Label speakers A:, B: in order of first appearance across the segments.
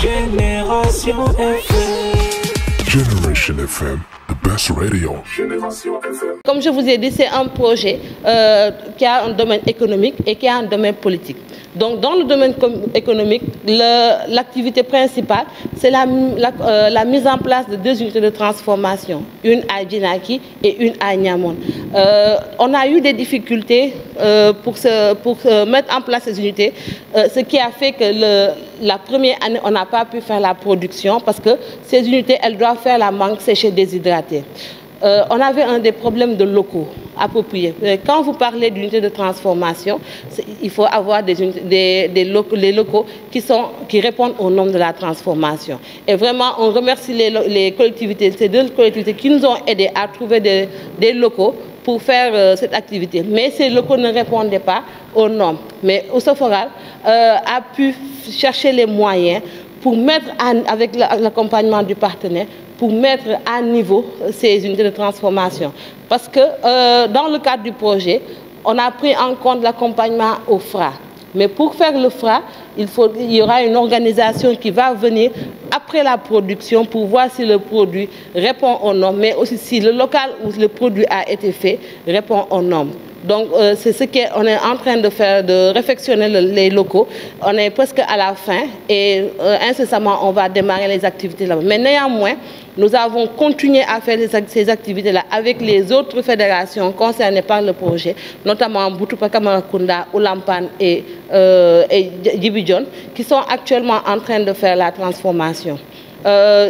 A: Génération FM.
B: Generation FM, the best radio.
A: Génération FM.
C: Comme je vous ai dit, c'est un projet qui a un domaine économique et qui a un domaine politique. Donc, dans le domaine économique, l'activité principale, c'est la mise en place de 2 unités de transformation, une à Djinaki et une à Niamone. On a eu des difficultés pour mettre en place ces unités, ce qui a fait que la première année, on n'a pas pu faire la production parce que ces unités, elles doivent faire la mangue séchée déshydratée. On avait des problèmes de locaux appropriés. Quand vous parlez d'unités de transformation, il faut avoir les locaux qui répondent aux normes de la transformation. Et vraiment, on remercie les collectivités, ces 2 collectivités qui nous ont aidés à trouver des locaux pour faire cette activité. Mais ces locaux ne répondaient pas aux normes. Mais Osoforal a pu chercher les moyens pour mettre, avec l'accompagnement du partenaire, pour mettre à niveau ces unités de transformation. Parce que dans le cadre du projet, on a pris en compte l'accompagnement au FRA. Mais pour faire le FRA, il y aura une organisation qui va venir après la production pour voir si le produit répond aux normes, mais aussi si le local où le produit a été fait répond aux normes. Donc c'est ce qu'on est en train de faire, de réfectionner les locaux. On est presque à la fin et incessamment on va démarrer les activités là-bas. Mais néanmoins, nous avons continué à faire ces activités-là avec les autres fédérations concernées par le projet, notamment Boutoupa Kamarakunda, Oulampan et Djibidjon, qui sont actuellement en train de faire la transformation.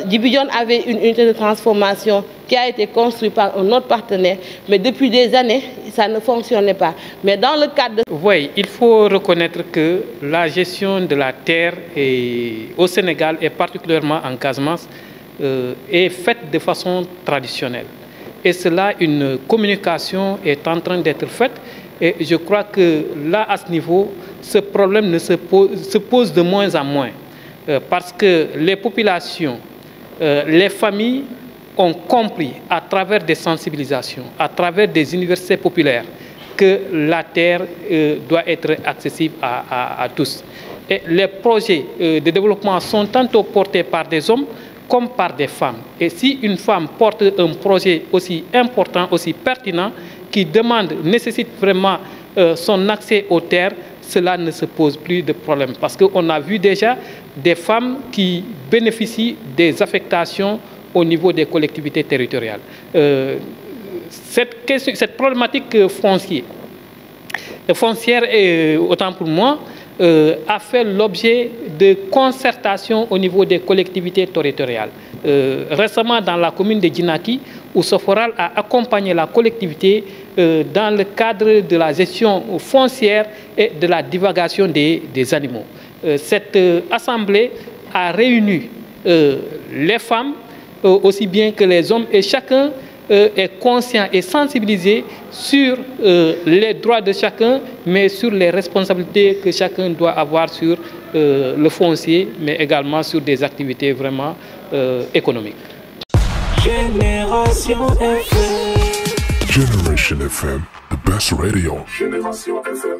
C: Djibidjon avait une unité de transformation qui a été construite par un autre partenaire, mais depuis des années, ça ne fonctionnait pas. Mais dans le cadre de...
D: Oui, il faut reconnaître que la gestion de la terre au Sénégal et particulièrement en Casamance est faite de façon traditionnelle. Et cela, une communication est en train d'être faite. Et je crois que là, à ce niveau, ce problème se pose de moins en moins. Parce que les populations, les familles ont compris à travers des sensibilisations, à travers des universités populaires, que la terre doit être accessible à tous. Et les projets de développement sont tantôt portés par des hommes comme par des femmes. Et si une femme porte un projet aussi important, aussi pertinent, qui nécessite vraiment son accès aux terres, cela ne se pose plus de problème. Parce qu'on a vu déjà des femmes qui bénéficient des affectations au niveau des collectivités territoriales. Cette problématique foncière, autant pour moi, a fait l'objet de concertation au niveau des collectivités territoriales. Récemment, dans la commune de Djinaki, Osoforal a accompagné la collectivité dans le cadre de la gestion foncière et de la divagation des animaux. Cette assemblée a réuni les femmes aussi bien que les hommes et chacun est conscient et sensibilisé sur les droits de chacun, mais sur les responsabilités que chacun doit avoir sur le foncier, mais également sur des activités vraiment économiques.
A: Génération FM.
B: Generation FM, the best radio.
A: Génération FM.